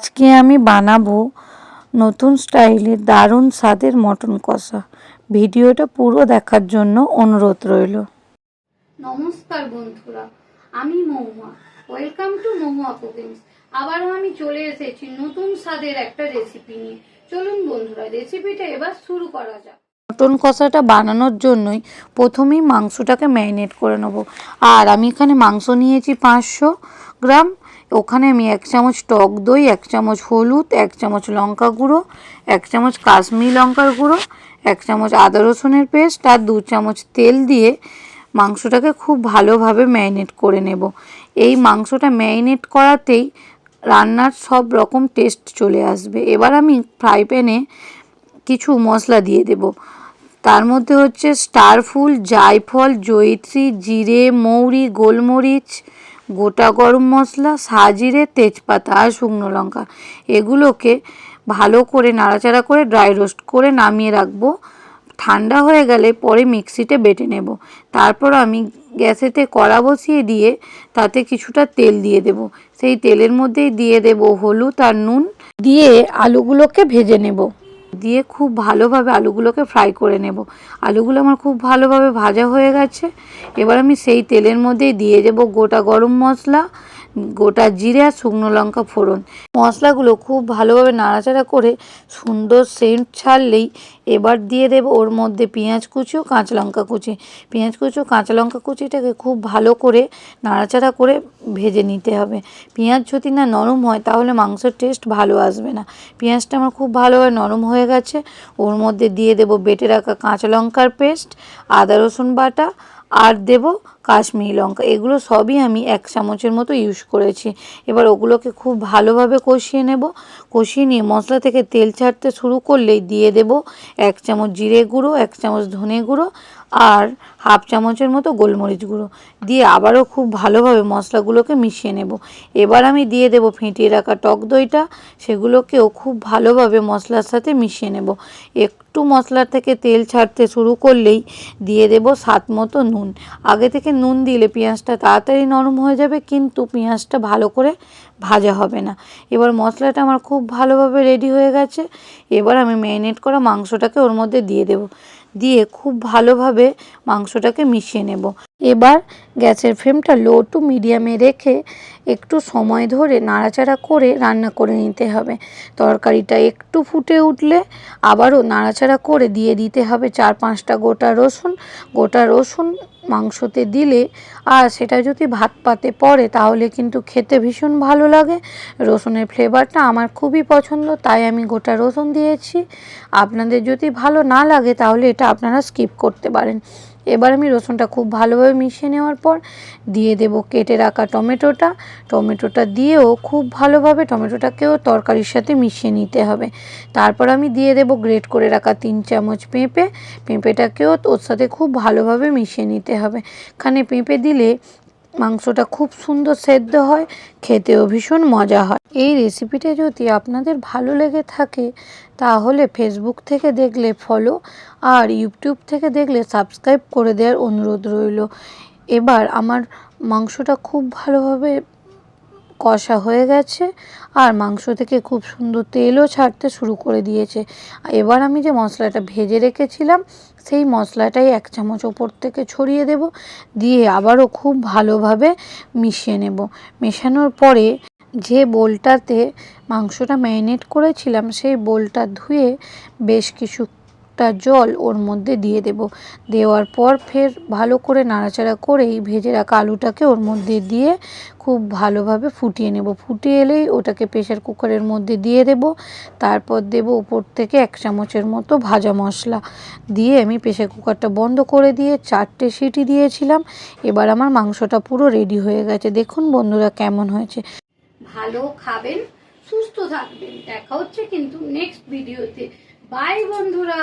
আজকে আমি বানাবো নতুন স্টাইলে দারুণ স্বাদের মটন কষা। ভিডিওটা পুরো দেখার জন্য অনুরোধ রইল। নমস্কার বন্ধুরা, আমি Mahua. Welcome to Mahua cookings. আবারও আমি চলে এসেছি নতুন স্বাদের একটা রেসিপি নিয়ে। চলুন বন্ধুরা, রেসিপিটা এবার শুরু করা যাক। মটন কষাটা বানানোর জন্যই প্রথমেই মাংসটাকে ম্যারিনেট করে নেব। আর আমি এখানে মাংস নিয়েছি 500 গ্রাম। ওখানে আমি 1 চামচ টক দই, 1 চামচ হলুদ, 1 চামচ লঙ্কা গুঁড়ো, 1 চামচ কাশ্মীরি লঙ্কার গুঁড়ো, 1 চামচ আদা রসুনের পেস্ট আর 2 চামচ তেল দিয়ে মাংসটাকে খুব ভালোভাবে ম্যারিনেট করে নেব। এই মাংসটা ম্যারিনেট করাতেই রান্নার সব রকম টেস্ট চলে আসবে। এবার আমি ফ্রাই প্যানে কিছু মশলা দিয়ে দেব। তার মধ্যে হচ্ছে স্টার ফুল, জায়ফল, জয়িত্রী, জিরে, মৌরি, গোলমরিচ, গোটা গরম মশলা, সাজিরে, তেজপাতা আর শুকনো লঙ্কা। এগুলোকে ভালো করে নাড়াচাড়া করে ড্রাই রোস্ট করে নামিয়ে রাখবো। ঠান্ডা হয়ে গেলে পরে মিক্সিতে বেটে নেব। তারপর আমি গ্যাসেতে কড়া বসিয়ে দিয়ে তাতে কিছুটা তেল দিয়ে দেব। সেই তেলের মধ্যেই দিয়ে দেব হলুদ আর নুন, দিয়ে আলুগুলোকে ভেজে নেব। দিয়ে খুব ভালোভাবে আলুগুলোকে ফ্রাই করে নেব। আলুগুলো আমার খুব ভালোভাবে ভাজা হয়ে গেছে। এবার আমি সেই তেলের মধ্যেই দিয়ে দেব গোটা গরম মশলা, গোটা জিরে আর শুকনো লঙ্কা ফোড়ন। মশলাগুলো খুব ভালোভাবে নাড়াচাড়া করে সুন্দর সেন্ট ছাড়লেই এবার দিয়ে দেব ওর মধ্যে পেঁয়াজ কুচি ও কাঁচা লঙ্কা কুচি। পেঁয়াজ কুচি ও কাঁচা লঙ্কা কুচিটাকে খুব ভালো করে নাড়াচাড়া করে ভেজে নিতে হবে। পেঁয়াজ যদি না নরম হয় তাহলে মাংসের টেস্ট ভালো আসবে না। পেঁয়াজটা আমার খুব ভালোভাবে নরম হয়ে গেছে। ওর মধ্যে দিয়ে দেব বেটে রাখা কাঁচা লঙ্কার পেস্ট, আদা রসুন বাটা আর দেব কাশ্মীরি লঙ্কা। এগুলো সবই আমি 1 চামচের মতো ইউজ করেছি। এবার ওগুলোকে খুব ভালোভাবে কষিয়ে নেব। কষিয়ে নিয়ে মশলা থেকে তেল ছাড়তে শুরু করলেই দিয়ে দেব 1 চামচ জিরে গুঁড়ো, 1 চামচ ধনে গুঁড়ো আর হাফ চামচের মতো গোলমরিচ গুঁড়ো দিয়ে আবারও খুব ভালোভাবে মশলাগুলোকে মিশিয়ে নেব। এবার আমি দিয়ে দেব ফেটিয়ে রাখা টক দইটা। সেগুলোকেও খুব ভালোভাবে মশলার সাথে মিশিয়ে নেব। একটু মশলা থেকে তেল ছাড়তে শুরু করলেই দিয়ে দেব স্বাদ মতো নুন। আগে থেকে নুন দিলে পেঁয়াজটা তাড়াতাড়ি নরম হয়ে যাবে, কিন্তু পেঁয়াজটা ভালো করে ভাজা হবে না। এবার মশলাটা আমার খুব ভালোভাবে রেডি হয়ে গেছে। এবার আমি ম্যারিনেট করা মাংসটাকে ওর মধ্যে দিয়ে দেব। দিয়ে খুব ভালোভাবে মাংসটাকে মিশিয়ে নেব। এবার গ্যাসের ফ্লেমটা লো টু মিডিয়ামে রেখে একটু সময় ধরে নাড়াচাড়া করে রান্না করে নিতে হবে। তরকারিটা একটু ফুটে উঠলে আবারও নাড়াচাড়া করে দিয়ে দিতে হবে 4-5টা গোটা রসুন মাংসতে দিলে, আর সেটা যদি ভাত পাতে পড়ে তাহলে কিন্তু খেতে ভীষণ ভালো লাগে। রসুনের ফ্লেভারটা আমার খুবই পছন্দ, তাই আমি গোটা রসুন দিয়েছি। আপনাদের যদি ভালো না লাগে তাহলে এটা আপনারা স্কিপ করতে পারেন। এবার আমি রসুনটা খুব ভালোভাবে মিশিয়ে নেওয়ার পর দিয়ে দেব কেটে রাখা টমেটোটা দিয়েও খুব ভালোভাবে টমেটোটাকেও তরকারির সাথে মিশিয়ে নিতে হবে। তারপর আমি দিয়ে দেব গ্রেট করে রাখা 3 চামচ পেঁপেটাকেও ওর সাথে খুব ভালোভাবে মিশিয়ে নিতে হবে। এখানে পেঁপে দিলে মাংসটা খুব সুন্দর সেদ্ধ হয়, খেতেও ভীষণ মজা হয়। এই রেসিপিটা যদি আপনাদের ভালো লেগে থাকে তাহলে ফেসবুক থেকে দেখলে ফলো আর ইউটিউব থেকে দেখলে সাবস্ক্রাইব করে দেওয়ার অনুরোধ রইল। এবার আমার মাংসটা খুব ভালোভাবে কষা হয়ে গেছে আর মাংস থেকে খুব সুন্দর তেলও ছাড়তে শুরু করে দিয়েছে। এবার আমি যে মশলাটা ভেজে রেখেছিলাম সেই মশলাটাই 1 চামচ ওপর থেকে ছড়িয়ে দেব। দিয়ে আবারও খুব ভালোভাবে মিশিয়ে নেব। মেশানোর পরে যে বোলটাতে মাংসটা ম্যারিনেট করেছিলাম সেই বোলটা ধুয়ে বেশ কিছুটা জল ওর মধ্যে দিয়ে দেব। দেওয়ার পর ফের ভালো করে নাড়াচাড়া করেই ভেজে রাখা আলুটাকে ওর মধ্যে দিয়ে খুব ভালোভাবে ফুটিয়ে নেব। ফুটিয়ে এলেই ওটাকে প্রেসার কুকারের মধ্যে দিয়ে দেব। তারপর দেব উপর থেকে 1 চামচের মতো ভাজা মশলা দিয়ে আমি প্রেসার কুকারটা বন্ধ করে দিয়ে 4টে সিটি দিয়েছিলাম। এবার আমার মাংসটা পুরো রেডি হয়ে গেছে। দেখুন বন্ধুরা কেমন হয়েছে। ভালো খাবেন, সুস্থ থাকবেন। দেখা হচ্ছে কিন্তু নেক্সট ভিডিওতে। বাই বন্ধুরা।